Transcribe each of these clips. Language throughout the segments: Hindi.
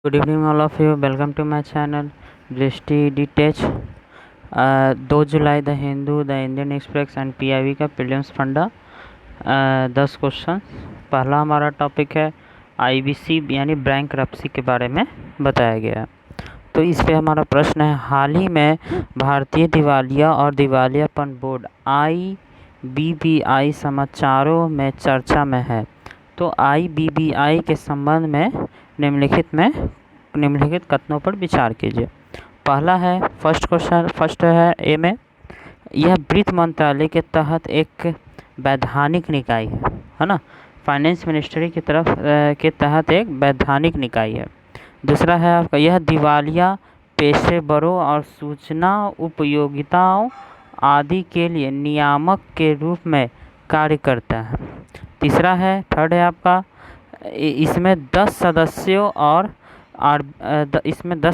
Good evening, all of you. Welcome to my channel, दृष्टि detach. 2 July the Hindu, the Indian express and PIB का प्रीलिम्स फंडा 10 क्वेश्चन। पहला हमारा टॉपिक है आईबीसी यानी बैंकरप्सी के बारे में बताया गया है। तो इस पे हमारा प्रश्न है, हाल ही में भारतीय दिवालिया और दिवालियापन बोर्ड आईबीबीआई समाचारों में चर्चा में है। तो आईबीबीआई के संबंध में निम्नलिखित कथनों पर विचार कीजिए। पहला है फर्स्ट है ए में, यह वित्त मंत्रालय के तहत एक वैधानिक निकाय है ना। फाइनेंस मिनिस्ट्री की तरफ के तहत एक वैधानिक निकाय है। दूसरा है आपका, यह दिवालिया पेशेवरों और सूचना उपयोगिताओं आदि के लिए नियामक के रूप में कार्य करता है। तीसरा है, थर्ड है आपका, इसमें 10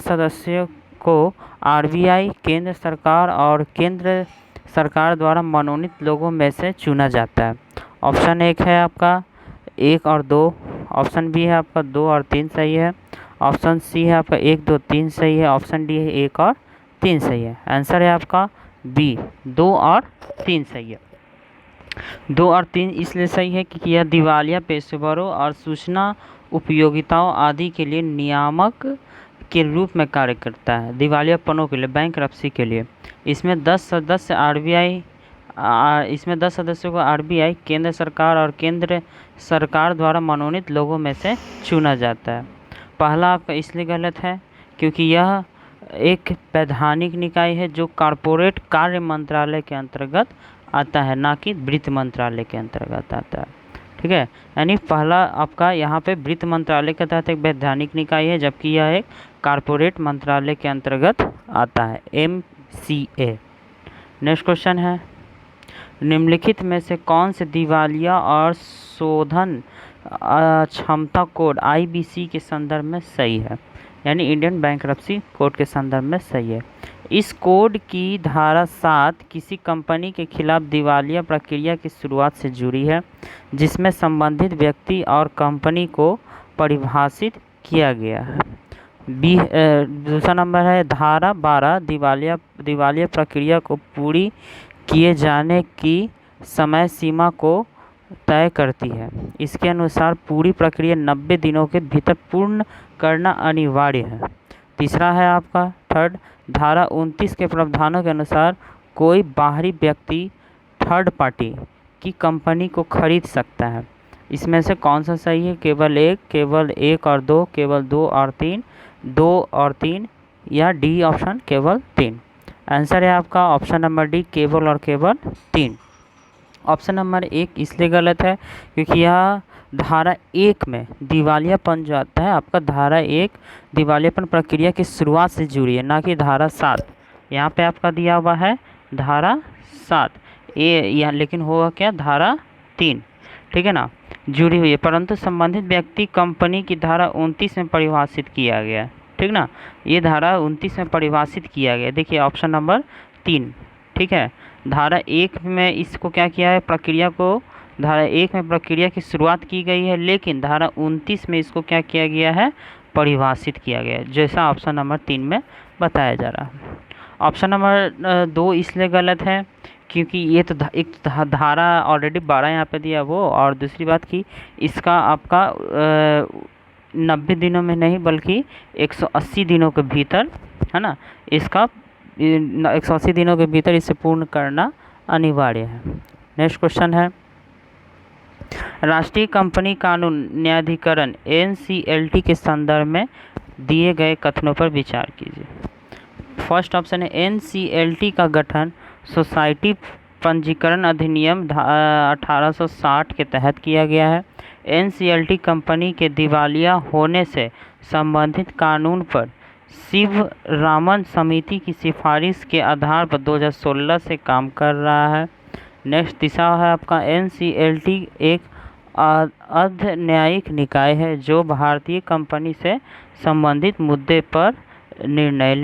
सदस्यों को आरबीआई, केंद्र सरकार और केंद्र सरकार द्वारा मनोनीत लोगों में से चुना जाता है। ऑप्शन 1 है आपका 1 और 2, ऑप्शन बी है आपका 2 और 3 सही है, ऑप्शन सी है आपका 1, 2, 3 सही है, ऑप्शन डी है 1 और 3 सही है। आंसर है आपका बी, 2 और 3 सही है। 2 और 3 इसलिए सही है कि यह दिवालिया पेशेवरों और सूचना उपयोगिताओं आदि के लिए नियामक के रूप में कार्य करता है, दिवालियापनों के लिए, बैंकरप्सी के लिए। इसमें 10 सदस्यों को आरबीआई, केंद्र सरकार और केंद्र सरकार द्वारा मनोनीत लोगों में से चुना जाता है। पहला आपका इसलिए गलत है क्योंकि यह एक वैधानिक निकाय है जो कॉर्पोरेट कार्य मंत्रालय के अंतर्गत आता है, ना कि वित्त मंत्रालय के अंतर्गत आता है। ठीक है, यानी पहला आपका यहाँ पे वित्त मंत्रालय के तहत एक वैधानिक निकाय है, जबकि यह एक कॉर्पोरेट मंत्रालय के अंतर्गत आता है, एमसीए। नेक्स्ट क्वेश्चन है, निम्नलिखित में से कौन से दिवालिया और शोधन क्षमता कोड आईबीसी के संदर्भ में सही है, यानी इंडियन बैंकरप्सी कोड के संदर्भ में सही है। इस कोड की धारा 7 किसी कंपनी के खिलाफ दिवालिया प्रक्रिया की शुरुआत से जुड़ी है, जिसमें संबंधित व्यक्ति और कंपनी को परिभाषित किया गया है। दूसरा नंबर है, धारा 12 दिवालिया प्रक्रिया को पूरी किए जाने की समय सीमा को तय करती है। इसके अनुसार पूरी प्रक्रिया 90 दिनों के भीतर पूर्ण करना अनिवार्य है। तीसरा है आपका थर्ड, धारा 29 के प्रावधानों के अनुसार कोई बाहरी व्यक्ति थर्ड पार्टी की कंपनी को खरीद सकता है। इसमें से कौन सा सही है, केवल 1 और 2, केवल 2 और 3, 2 और 3, या डी ऑप्शन केवल 3। आंसर है आपका ऑप्शन नंबर डी, केवल और केवल 3। ऑप्शन नंबर 1 इसलिए गलत है क्योंकि यह धारा 1 में दिवालियापन जो आता है आपका, धारा 1 दिवालियापन प्रक्रिया की शुरुआत से जुड़ी है, ना कि धारा 7। यहाँ पे आपका दिया हुआ है धारा 7 यहाँ, लेकिन होगा क्या, धारा 3। ठीक है ना, जुड़ी हुई है, परंतु संबंधित व्यक्ति कंपनी की धारा 29 में परिभाषित किया गया। ठीक ना, ये धारा 29 में परिभाषित किया गया। देखिए ऑप्शन नंबर 3। ठीक है, धारा 1 में इसको क्या किया है, प्रक्रिया को, धारा 1 में प्रक्रिया की शुरुआत की गई है, लेकिन धारा 29 में इसको क्या किया गया है, परिभाषित किया गया है, जैसा ऑप्शन नंबर 3 में बताया जा रहा है। ऑप्शन नंबर 2 इसलिए गलत है क्योंकि ये तो एक धारा ऑलरेडी 12 यहाँ पे दिया वो, और दूसरी बात कि इसका आपका 90 दिनों में नहीं बल्कि 180 दिनों के भीतर, है ना, इसका 180 दिनों के भीतर इसे पूर्ण करना अनिवार्य है। नेक्स्ट क्वेश्चन है, राष्ट्रीय कंपनी कानून न्यायाधिकरण एनसीएलटी के संदर्भ में दिए गए कथनों पर विचार कीजिए। फर्स्ट ऑप्शन है, एनसीएलटी का गठन सोसाइटी पंजीकरण अधिनियम 1860 के तहत किया गया है। एनसीएलटी कंपनी के दिवालिया होने से संबंधित कानून पर शिवरामन समिति की सिफारिश के आधार पर 2016 से काम कर रहा है। नेक्स्ट तीसरा है आपका, एनसीएलटी एक अर्ध न्यायिक निकाय है जो भारतीय कंपनी से संबंधित मुद्दे पर निर्णय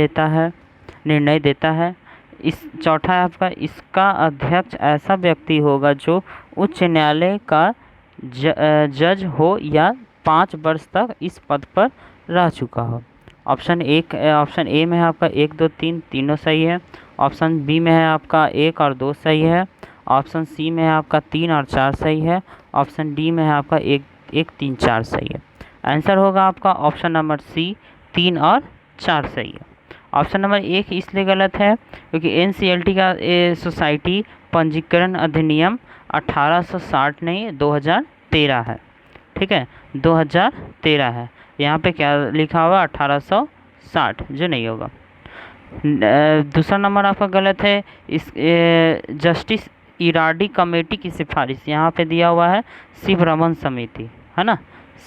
देता है। इस चौथा है आपका, इसका अध्यक्ष ऐसा व्यक्ति होगा जो उच्च न्यायालय का जज हो या 5 वर्ष तक इस पद पर रह चुका हो। ऑप्शन ए में है आपका 1, 2, 3 तीनों सही है। ऑप्शन बी में है आपका 1 और 2 सही है। ऑप्शन सी में है आपका 3 और 4 सही है। ऑप्शन डी में है आपका 1, 1, 3, 4 सही है। आंसर होगा आपका ऑप्शन नंबर सी, 3 और 4 सही है। ऑप्शन नंबर 1 इसलिए गलत है क्योंकि एनसीएलटी का सोसाइटी पंजीकरण अधिनियम 1860 नहीं 2013 है। ठीक है, 2013 है। यहाँ पे क्या लिखा हुआ 1860, जो नहीं होगा। दूसरा नंबर आपका गलत है। इस जस्टिस इराडी कमेटी की सिफारिश यहाँ पे दिया हुआ है शिव रमन समिति, है ना,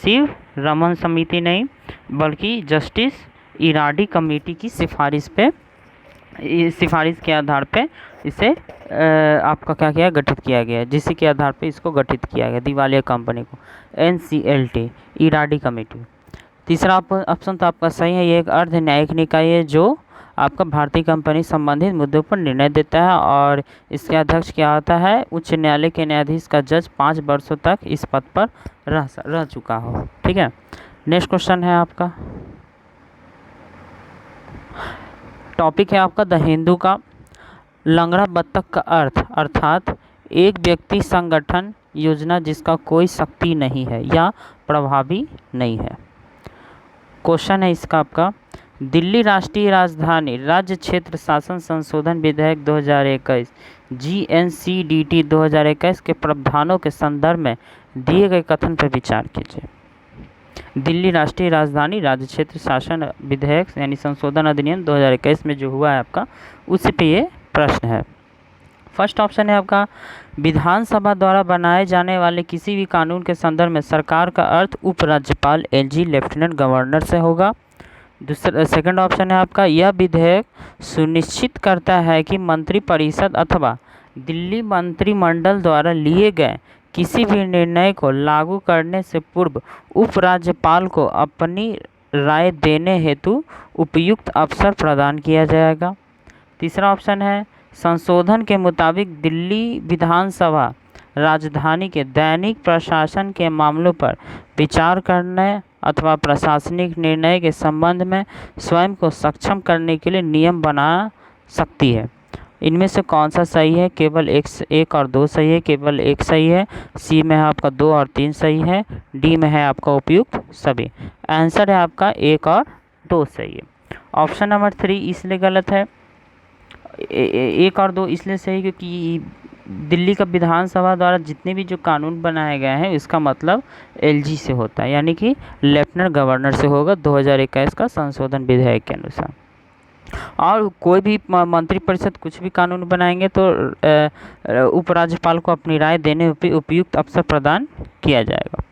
शिव रमन समिति नहीं बल्कि जस्टिस इराडी कमेटी की सिफारिश के आधार पे इसे आपका क्या किया, गठित किया गया, जिसी के आधार पे इसको गठित किया गया दिवालिया कंपनी को, एनसीएलटी इराडी कमेटी। तीसरा ऑप्शन तो आपका सही है। ये एक अर्ध न्यायिक निकाय है जो आपका भारतीय कंपनी संबंधित मुद्दों पर निर्णय देता है और इसके अध्यक्ष क्या होता है, उच्च न्यायालय के न्यायाधीश का जज 5 वर्षों तक इस पद पर रह चुका हो। ठीक है, नेक्स्ट क्वेश्चन है आपका, टॉपिक है आपका द हिंदू का। लंगड़ा बत्तख का अर्थ अर्थात एक व्यक्ति, संगठन, योजना जिसका कोई शक्ति नहीं है या प्रभावी नहीं है। क्वेश्चन है इसका आपका, दिल्ली राष्ट्रीय राजधानी राज्य क्षेत्र शासन संशोधन विधेयक 2021 GNCDT 2021 के प्रावधानों के संदर्भ में दिए गए कथन पर विचार कीजिए। दिल्ली राष्ट्रीय राजधानी राज्य क्षेत्र शासन विधेयक यानी संशोधन अधिनियम 2021 में जो हुआ है आपका, उसी पे ये प्रश्न है। फर्स्ट ऑप्शन है आपका, विधानसभा द्वारा बनाए जाने वाले किसी भी कानून के संदर्भ में सरकार का अर्थ उपराज्यपाल एलजी लेफ्टिनेंट गवर्नर से होगा। दूसरा सेकंड ऑप्शन है आपका, यह विधेयक सुनिश्चित करता है कि मंत्रिपरिषद अथवा दिल्ली मंत्रिमंडल द्वारा लिए गए किसी भी निर्णय को लागू करने से पूर्व उपराज्यपाल को अपनी राय देने हेतु उपयुक्त अवसर प्रदान किया जाएगा। तीसरा ऑप्शन है, संशोधन के मुताबिक दिल्ली विधानसभा राजधानी के दैनिक प्रशासन के मामलों पर विचार करने अथवा प्रशासनिक निर्णय के संबंध में स्वयं को सक्षम करने के लिए नियम बना सकती है। इनमें से कौन सा सही है? केवल 1 और 2 सही है, केवल 1 सही है। सी में है आपका 2 और 3 सही है। डी में है आपका उपयुक्त सभी। आंसर है आपका 1 और 2 सही है। ऑप्शन नंबर 3 इसलिए गलत है, 1 और 2 इसलिए सही क्योंकि दिल्ली का विधानसभा द्वारा जितने भी जो कानून बनाए गए हैं इसका मतलब एलजी से होता है, यानी कि लेफ्टिनेंट गवर्नर से होगा 2021 का संशोधन विधेयक के अनुसार। और कोई भी मंत्रिपरिषद कुछ भी कानून बनाएंगे तो उपराज्यपाल को अपनी राय देने पर उपयुक्त अवसर प्रदान किया जाएगा।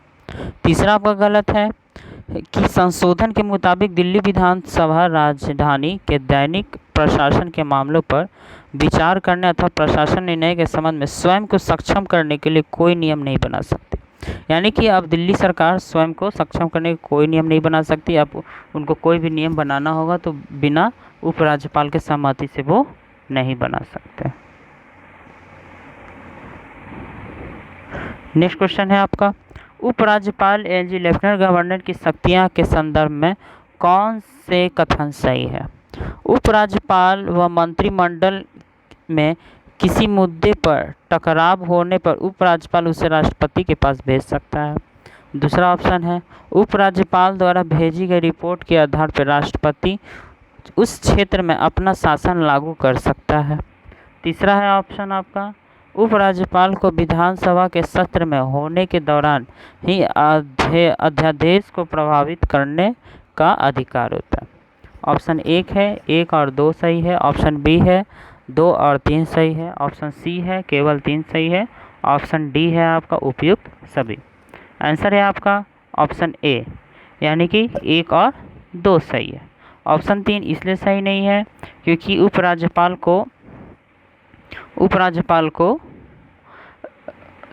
तीसरा आपका गलत है कि संशोधन के मुताबिक दिल्ली विधानसभा राजधानी के दैनिक प्रशासन के मामलों पर विचार करने अथवा प्रशासन निर्णय के संबंध में स्वयं को सक्षम करने के लिए कोई नियम नहीं बना सकती। यानी कि अब दिल्ली सरकार स्वयं को सक्षम करने के कोई नियम नहीं बना सकती। अब उनको कोई भी नियम बनाना होगा तो बिना उपराज्यपाल के सहमति से वो नहीं बना सकते। नेक्स्ट क्वेश्चन है आपका, उपराज्यपाल एलजी लेफ्टिनेंट गवर्नर की शक्तियां के संदर्भ में कौन से कथन सही है? उपराज्यपाल व मंत्रिमंडल में किसी मुद्दे पर टकराव होने पर उपराज्यपाल उसे राष्ट्रपति के पास भेज सकता है। दूसरा ऑप्शन है, उपराज्यपाल द्वारा भेजी गई रिपोर्ट के आधार पर राष्ट्रपति उस क्षेत्र में अपना शासन लागू कर सकता है। तीसरा है ऑप्शन आपका, उपराज्यपाल को विधानसभा के सत्र में होने के दौरान ही अध्यादेश को प्रभावित करने का अधिकार होता है। ऑप्शन 1 है 1 और 2 सही है। ऑप्शन बी है 2 और 3 सही है। ऑप्शन सी है केवल 3 सही है। ऑप्शन डी है आपका उपयुक्त सभी। आंसर है आपका ऑप्शन ए, यानी कि 1 और 2 सही है। ऑप्शन 3 इसलिए सही नहीं है क्योंकि उपराज्यपाल को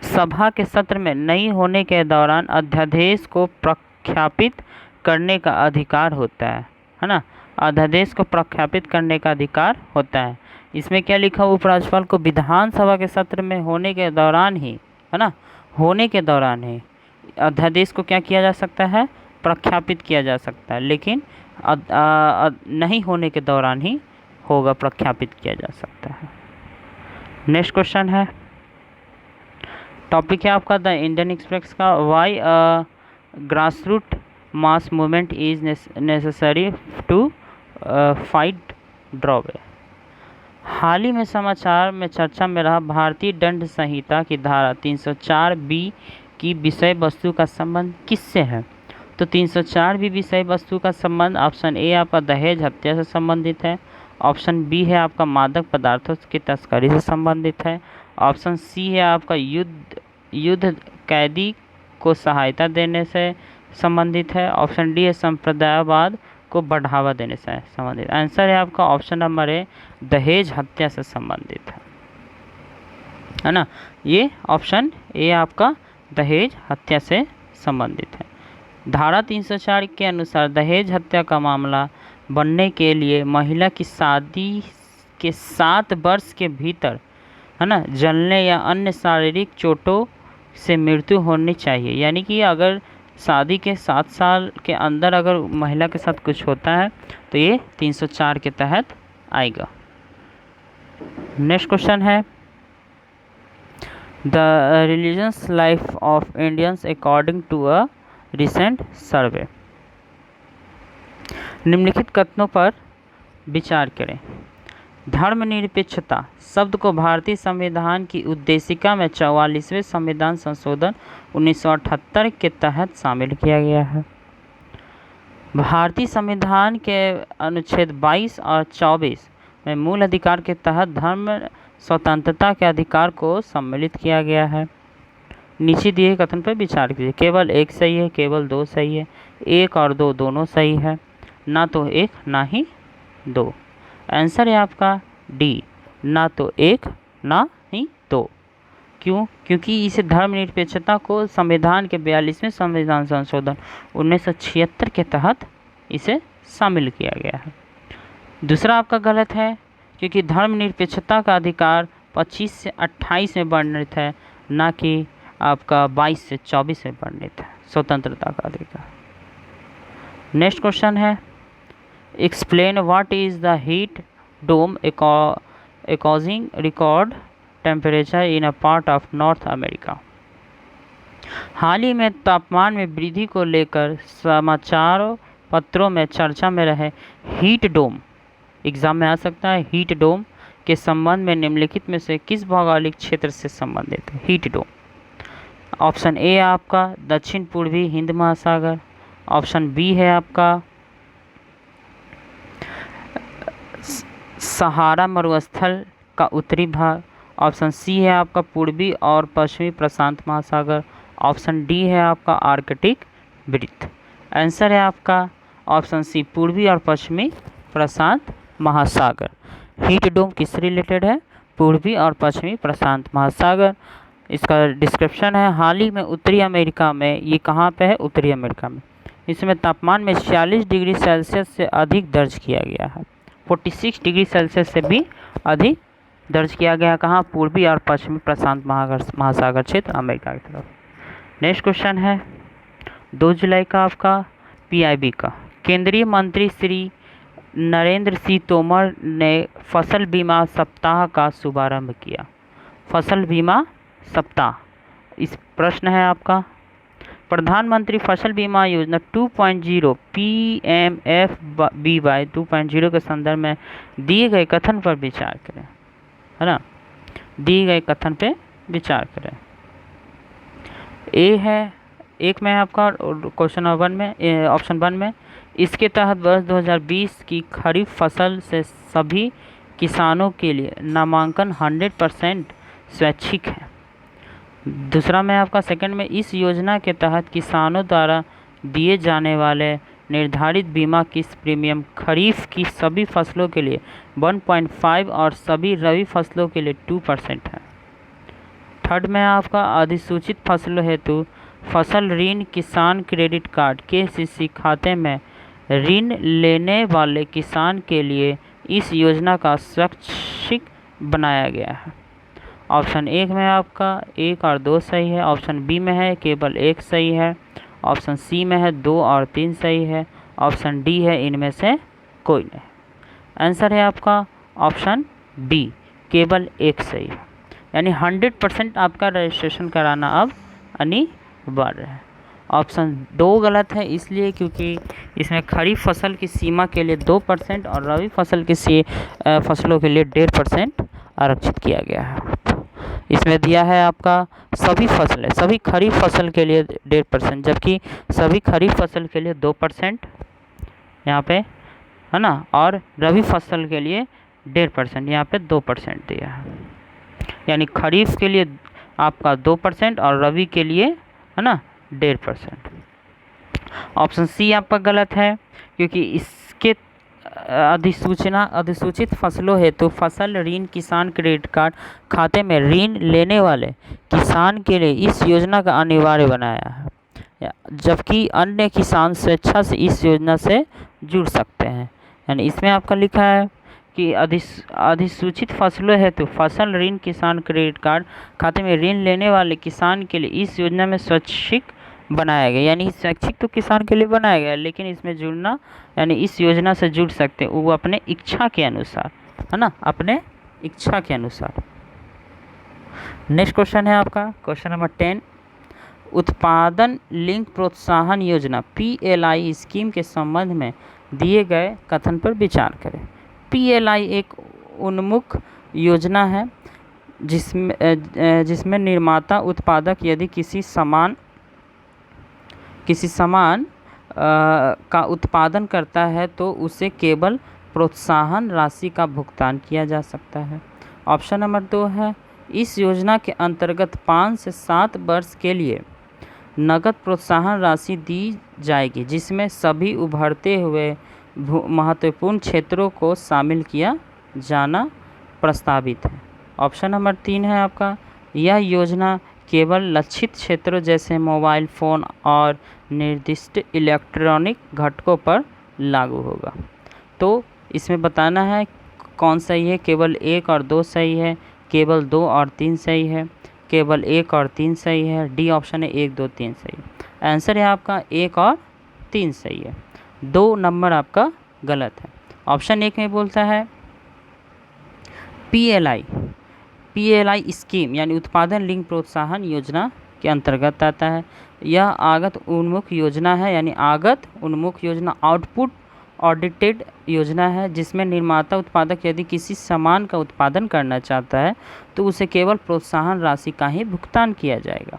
सभा के सत्र में नहीं होने के दौरान अध्यादेश को प्रख्यापित करने का अधिकार होता है ना। अध्यादेश को प्रख्यापित करने का अधिकार होता है। इसमें क्या लिखा हुआ, उपराज्यपाल को विधानसभा के सत्र में होने के दौरान ही, है ना, होने के दौरान ही अध्यादेश को क्या किया जा सकता है, प्रख्यापित किया जा सकता है, लेकिन नहीं होने के दौरान ही होगा, प्रख्यापित किया जा सकता है। नेक्स्ट क्वेश्चन है, टॉपिक है आपका द इंडियन एक्सप्रेस का, why grass root mass movement is necessary to fight drawback. हाल ही में समाचार में चर्चा में रहा भारतीय दंड संहिता की धारा 304B की विषय वस्तु का संबंध किससे है? तो 304B विषय वस्तु का संबंध ऑप्शन ए आपका दहेज हत्या से संबंधित है, ऑप्शन बी है आपका मादक पदार्थों की तस्करी से संबंधित है, ऑप्शन सी है आपका युद्ध कैदी को सहायता देने से संबंधित है, ऑप्शन डी है संप्रदायवाद को बढ़ावा देने से संबंधित। आंसर है आपका ऑप्शन नंबर ए दहेज हत्या से संबंधित है ना। ये ऑप्शन ए आपका दहेज हत्या से संबंधित है। धारा 304 के अनुसार दहेज हत्या का मामला बनने के लिए महिला की शादी के 7 वर्ष के भीतर है ना जलने या अन्य शारीरिक चोटों से मृत्यु होनी चाहिए। यानी कि अगर शादी के 7 साल के अंदर अगर महिला के साथ कुछ होता है तो ये 304 के तहत आएगा। नेक्स्ट क्वेश्चन है, the religious life of Indians according to a recent survey. निम्नलिखित कथनों पर विचार करें। धर्मनिरपेक्षता शब्द को भारतीय संविधान की उद्देशिका में 44वें संविधान संशोधन 1978 के तहत शामिल किया गया है। भारतीय संविधान के अनुच्छेद 22 और 24 में मूल अधिकार के तहत धर्म स्वतंत्रता के अधिकार को सम्मिलित किया गया है। नीचे दिए कथन पर विचार कीजिए। केवल एक सही है, केवल दो सही है, एक और दो दोनों सही है, ना तो एक ना ही दो। आंसर है आपका डी, ना तो एक ना ही दो। क्यों? क्योंकि इसे धर्मनिरपेक्षता को संविधान के 42वें संविधान संशोधन 1976 के तहत इसे शामिल किया गया है। दूसरा आपका गलत है, क्योंकि धर्मनिरपेक्षता का अधिकार 25 से 28 में वर्णित है, ना कि आपका 22 से 24 में वर्णित है स्वतंत्रता का अधिकार। नेक्स्ट क्वेश्चन है, explain what is the heat dome causing record temperature in a part of North America. हाल ही में तापमान में वृद्धि को लेकर समाचार पत्रों में चर्चा में रहे हीट डोम, एग्जाम में आ सकता है, हीट डोम के संबंध में निम्नलिखित में से किस भौगोलिक क्षेत्र से संबंधित है हीट डोम? ऑप्शन ए आपका दक्षिण पूर्वी हिंद महासागर, ऑप्शन बी है आपका सहारा मरुस्थल का उत्तरी भाग, ऑप्शन सी है आपका पूर्वी और पश्चिमी प्रशांत महासागर, ऑप्शन डी है आपका आर्कटिक वृत्त। आंसर है आपका ऑप्शन सी पूर्वी और पश्चिमी प्रशांत महासागर। हीट डोम किससे रिलेटेड है? पूर्वी और पश्चिमी प्रशांत महासागर। इसका डिस्क्रिप्शन है, हाल ही में उत्तरी अमेरिका में, ये कहाँ पे है? उत्तरी अमेरिका में। इसमें तापमान में 46 डिग्री सेल्सियस से अधिक दर्ज किया गया है, 46 डिग्री सेल्सियस से भी अधिक दर्ज किया गया। कहाँ? पूर्वी और पश्चिमी प्रशांत महासागर क्षेत्र अमेरिका की तरफ। नेक्स्ट क्वेश्चन है 2 जुलाई का आपका PIB का। केंद्रीय मंत्री श्री नरेंद्र सिंह तोमर ने फसल बीमा सप्ताह का शुभारंभ किया। फसल बीमा सप्ताह, इस प्रश्न है आपका, प्रधानमंत्री फसल बीमा योजना 2.0 PMFBY 2.0 के संदर्भ में दिए गए कथन पर विचार करें, है ना, दिए गए कथन पे विचार करें। ए है, एक में आपका क्वेश्चन 1 में, ऑप्शन 1 में, इसके तहत वर्ष 2020 की खरीफ फसल से सभी किसानों के लिए नामांकन 100% स्वैच्छिक है। दूसरा में आपका सेकंड में, इस योजना के तहत किसानों द्वारा दिए जाने वाले निर्धारित बीमा किस्त प्रीमियम खरीफ की सभी फसलों के लिए 1.5 और सभी रबी फसलों के लिए 2% है। थर्ड में आपका अधिसूचित फसलों हेतु फसल ऋण किसान क्रेडिट कार्ड KCC खाते में ऋण लेने वाले किसान के लिए इस योजना का स्वैच्छिक बनाया गया है। ऑप्शन 1 में आपका 1 और 2 सही है, ऑप्शन बी में है केवल 1 सही है, ऑप्शन सी में है 2 और 3 सही है, ऑप्शन डी है इनमें से कोई नहीं। आंसर है आपका ऑप्शन बी, केवल एक सही है। यानी 100% आपका रजिस्ट्रेशन कराना अब अनिवार्य है। ऑप्शन 2 गलत है, इसलिए क्योंकि इसमें खरीफ फसल की सीमा के लिए 2% और रबी फसल की फसलों के लिए 1.5% आरक्षित किया गया है। इसमें दिया है आपका सभी फसलें, सभी खरीफ फसल के लिए 1.5%, जबकि सभी खरीफ फसल के लिए 2% यहाँ पे है ना, और रबी फसल के लिए 1.5%, यहाँ पे 2% दिया है। यानी खरीफ के लिए आपका 2% और रबी के लिए है ना 1.5%। ऑप्शन सी आपका गलत है, क्योंकि इसके अधिसूचित फसलों हेतु फसल ऋण किसान क्रेडिट कार्ड खाते में ऋण लेने वाले किसान के लिए इस योजना का अनिवार्य बनाया है, जबकि अन्य किसान स्वेच्छा से इस योजना से जुड़ सकते हैं। यानी इसमें आपका लिखा है कि अधिसूचित फसलों हेतु फसल ऋण किसान क्रेडिट कार्ड खाते में ऋण लेने वाले किसान के लिए इस योजना में स्वैच्छिक बनाया गया। यानी स्वैच्छिक तो किसान के लिए बनाया गया, लेकिन इसमें जुड़ना यानी इस योजना से जुड़ सकते हैं वो अपने इच्छा के अनुसार, है ना, अपने इच्छा के अनुसार। नेक्स्ट क्वेश्चन है आपका क्वेश्चन नंबर 10, उत्पादन लिंक प्रोत्साहन योजना PLI स्कीम के संबंध में दिए गए कथन पर विचार करें। PLI एक उन्मुख योजना है जिसमें निर्माता उत्पादक यदि किसी सामान का उत्पादन करता है तो उसे केवल प्रोत्साहन राशि का भुगतान किया जा सकता है। ऑप्शन नंबर 2 है, इस योजना के अंतर्गत 5 से 7 वर्ष के लिए नकद प्रोत्साहन राशि दी जाएगी, जिसमें सभी उभरते हुए महत्वपूर्ण क्षेत्रों को शामिल किया जाना प्रस्तावित है। ऑप्शन नंबर 3 है आपका, यह योजना केवल लक्षित क्षेत्रों जैसे मोबाइल फ़ोन और निर्दिष्ट इलेक्ट्रॉनिक घटकों पर लागू होगा। तो इसमें बताना है कौन सही है, केवल 1 और 2 सही है, केवल 2 और 3 सही है, केवल 1 और 3 सही है, डी ऑप्शन है 1 2 3 सही। आंसर है आपका 1 और 3 सही है, 2 नंबर आपका गलत है। ऑप्शन 1 में बोलता है PLI स्कीम यानी उत्पादन लिंक प्रोत्साहन योजना के अंतर्गत आता है। यह आगत उन्मुख योजना है, यानी आगत उन्मुख योजना आउटपुट ऑडिटेड योजना है, जिसमें निर्माता उत्पादक यदि किसी सामान का उत्पादन करना चाहता है तो उसे केवल प्रोत्साहन राशि का ही भुगतान किया जाएगा,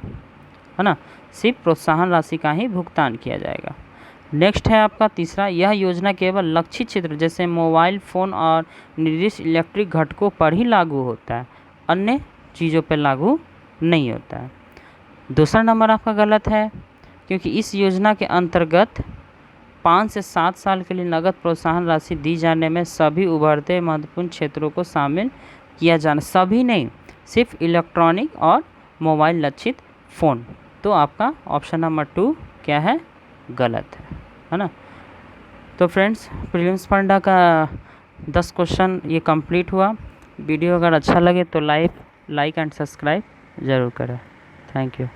है ना, सिर्फ प्रोत्साहन राशि का ही भुगतान किया जाएगा। नेक्स्ट है आपका तीसरा, यह योजना केवल लक्षित क्षेत्र जैसे मोबाइल फ़ोन और निर्दिष्ट इलेक्ट्रिक घटकों पर ही लागू होता है, अन्य चीज़ों पर लागू नहीं होता है। दूसरा नंबर आपका गलत है, क्योंकि इस योजना के अंतर्गत 5 से 7 साल के लिए नगद प्रोत्साहन राशि दी जाने में सभी उभरते महत्वपूर्ण क्षेत्रों को शामिल किया जाना, सभी नहीं, सिर्फ इलेक्ट्रॉनिक और मोबाइल लक्षित फ़ोन। तो आपका ऑप्शन नंबर 2 क्या है, गलत है ना। तो फ्रेंड्स, प्रीलिम्स फंडा का 10 क्वेश्चन ये कंप्लीट हुआ। वीडियो अगर अच्छा लगे तो लाइक एंड सब्सक्राइब ज़रूर करें। Thank you.